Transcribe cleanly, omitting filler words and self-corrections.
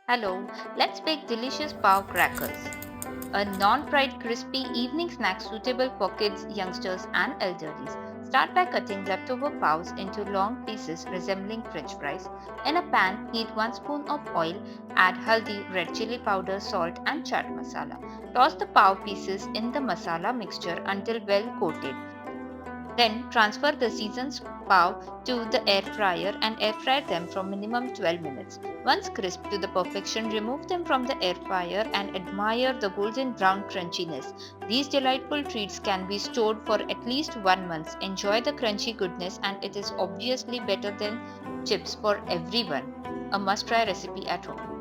Hello, let's bake delicious Pav Crackles, a non-fried crispy evening snack suitable for kids, youngsters, and elderlies. Start by cutting leftover paws into long pieces resembling French fries. In a pan, heat 1 spoon of oil, add haldi, red chili powder, salt, and chaat masala. Toss the pav pieces in the masala mixture until well coated. Then transfer the seasoned pav to the air fryer and air fry them for minimum 12 minutes. Once crisp to the perfection, remove them from the air fryer and admire the golden brown crunchiness. These delightful treats can be stored for at least 1 month. Enjoy the crunchy goodness, and it is obviously better than chips for everyone. A must try recipe at home.